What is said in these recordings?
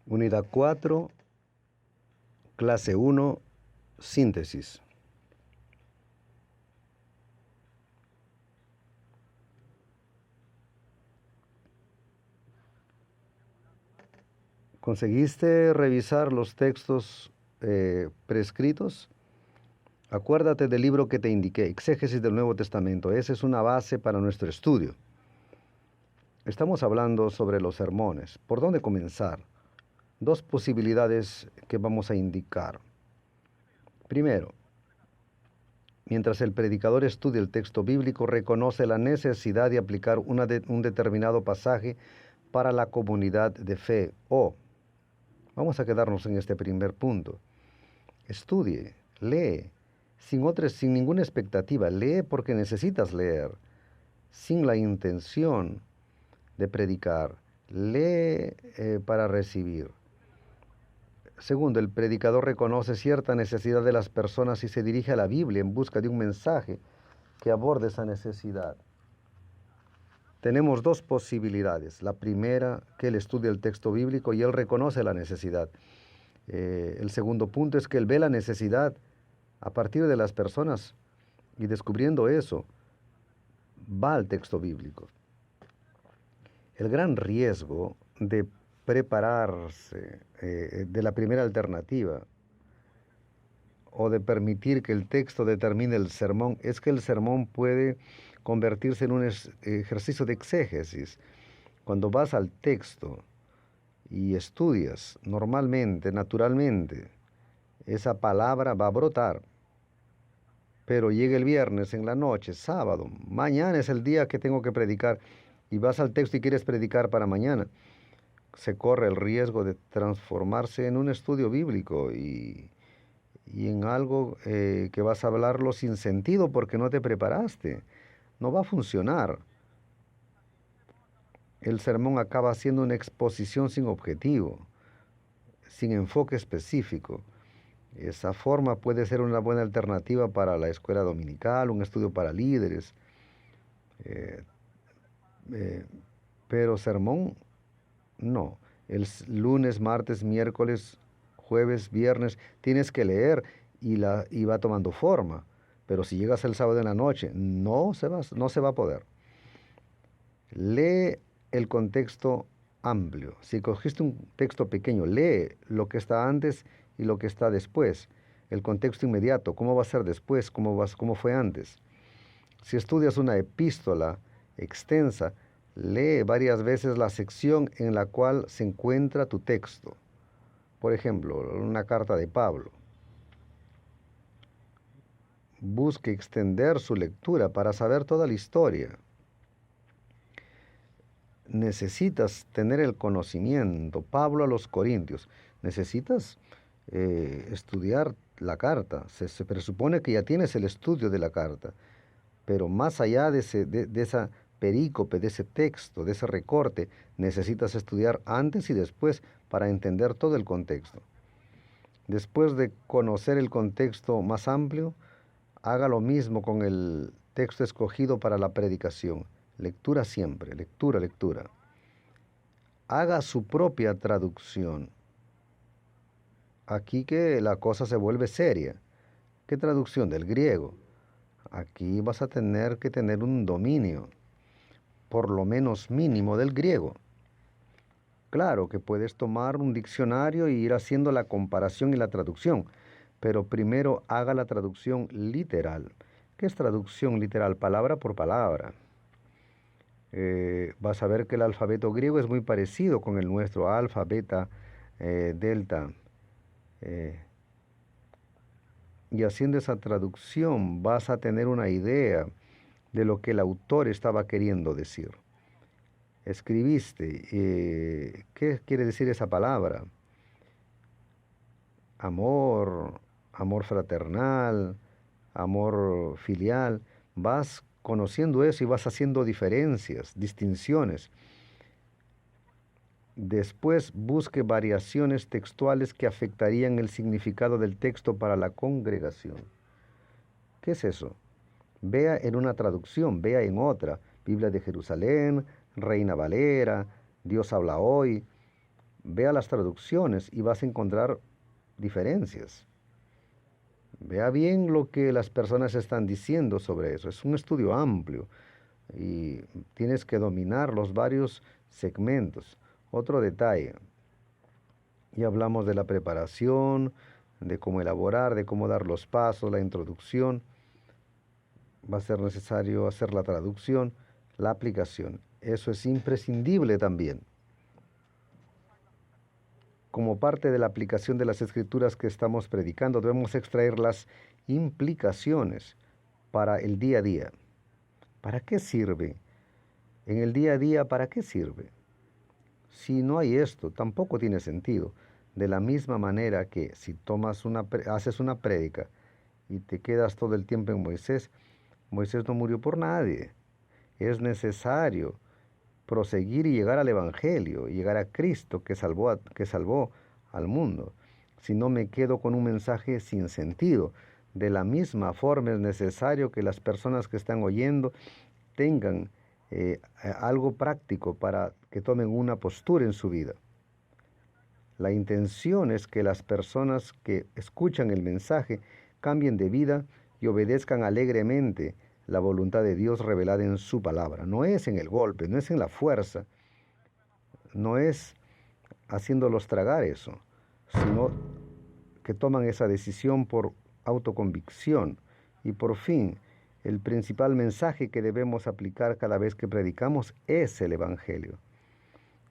Unidad 4, clase 1, síntesis. ¿Conseguiste revisar los textos prescritos? Acuérdate del libro que te indiqué, Exégesis del Nuevo Testamento. Esa es una base para nuestro estudio. Estamos hablando sobre los sermones. ¿Por dónde comenzar? Dos posibilidades que vamos a indicar. Primero, mientras el predicador estudia el texto bíblico, reconoce la necesidad de aplicar un determinado pasaje para la comunidad de fe. Vamos a quedarnos en este primer punto. Estudie, lee, sin ninguna expectativa. Lee porque necesitas leer, sin la intención de predicar. Lee para recibir. Segundo, el predicador reconoce cierta necesidad de las personas y se dirige a la Biblia en busca de un mensaje que aborde esa necesidad. Tenemos dos posibilidades. La primera, que él estudia el texto bíblico y él reconoce la necesidad. El segundo punto es que él ve la necesidad a partir de las personas y descubriendo eso, va al texto bíblico. El gran riesgo de prepararse de la primera alternativa o de permitir que el texto determine el sermón es que el sermón puede convertirse en un ejercicio de exégesis. Cuando vas al texto y estudias normalmente, naturalmente, esa palabra va a brotar. Pero llega el viernes en la noche, sábado, mañana es el día que tengo que predicar y vas al texto y quieres predicar para mañana. Se corre el riesgo de transformarse en un estudio bíblico y en algo que vas a hablarlo sin sentido porque no te preparaste. No va a funcionar. El sermón acaba siendo una exposición sin objetivo, sin enfoque específico. Esa forma puede ser una buena alternativa para la escuela dominical, un estudio para líderes, pero sermón no. El lunes, martes, miércoles, jueves, viernes tienes que leer y va tomando forma. Pero si llegas el sábado en la noche, no se va a poder. Lee el contexto amplio. Si cogiste un texto pequeño, lee lo que está antes y lo que está después. El contexto inmediato, cómo va a ser después, cómo fue antes. Si estudias una epístola extensa, lee varias veces la sección en la cual se encuentra tu texto. Por ejemplo, una carta de Pablo. Busque extender su lectura para saber toda la historia. Necesitas tener el conocimiento. Pablo a los Corintios. Necesitas estudiar la carta. Se presupone que ya tienes el estudio de la carta. Pero más allá de esa perícope, de ese texto, de ese recorte, necesitas estudiar antes y después para entender todo el contexto. Después de conocer el contexto más amplio, haga lo mismo con el texto escogido para la predicación. Lectura siempre, lectura, lectura. Haga su propia traducción. Aquí que la cosa se vuelve seria. ¿Qué traducción? Del griego. Aquí vas a tener que tener un dominio, por lo menos mínimo, del griego. Claro que puedes tomar un diccionario e ir haciendo la comparación y la traducción, pero primero haga la traducción literal. ¿Qué es traducción literal? Palabra por palabra. Vas a ver que el alfabeto griego es muy parecido con el nuestro, alfa, beta, delta. Y haciendo esa traducción vas a tener una idea de lo que el autor estaba queriendo decir. Escribiste, ¿qué quiere decir esa palabra? Amor, amor fraternal, amor filial. Vas conociendo eso y vas haciendo diferencias, distinciones. Después busque variaciones textuales que afectarían el significado del texto para la congregación. ¿Qué es eso? Vea en una traducción, vea en otra. Biblia de Jerusalén, Reina Valera, Dios habla hoy. vea las traducciones y vas a encontrar diferencias. Vea bien lo que las personas están diciendo sobre eso. Es un estudio amplio y tienes que dominar los varios segmentos. Otro detalle, ya hablamos de la preparación, de cómo elaborar, de cómo dar los pasos, la introducción. Va a ser necesario hacer la traducción, la aplicación. Eso es imprescindible también. Como parte de la aplicación de las escrituras que estamos predicando, debemos extraer las implicaciones para el día a día. ¿Para qué sirve? En el día a día, ¿para qué sirve? Si no hay esto, tampoco tiene sentido. De la misma manera que si haces una prédica y te quedas todo el tiempo en Moisés, Moisés no murió por nadie. Es necesario proseguir y llegar al Evangelio, llegar a Cristo que salvó al mundo. Si no, me quedo con un mensaje sin sentido. De la misma forma es necesario que las personas que están oyendo tengan algo práctico para que tomen una postura en su vida. La intención es que las personas que escuchan el mensaje cambien de vida y obedezcan alegremente la voluntad de Dios revelada en su palabra. No es en el golpe, no es en la fuerza, no es haciéndolos tragar eso, sino que toman esa decisión por autoconvicción. Y por fin, el principal mensaje que debemos aplicar cada vez que predicamos es el Evangelio.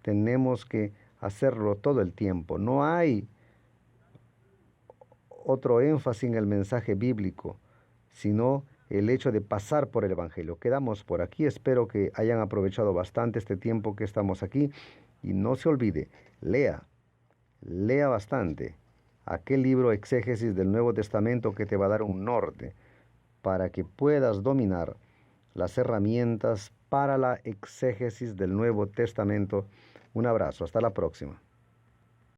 Tenemos que hacerlo todo el tiempo. No hay otro énfasis en el mensaje bíblico, sino el hecho de pasar por el Evangelio. Quedamos por aquí. Espero que hayan aprovechado bastante este tiempo que estamos aquí. Y no se olvide, lea bastante aquel libro Exégesis del Nuevo Testamento que te va a dar un norte para que puedas dominar las herramientas para la exégesis del Nuevo Testamento. Un abrazo, hasta la próxima.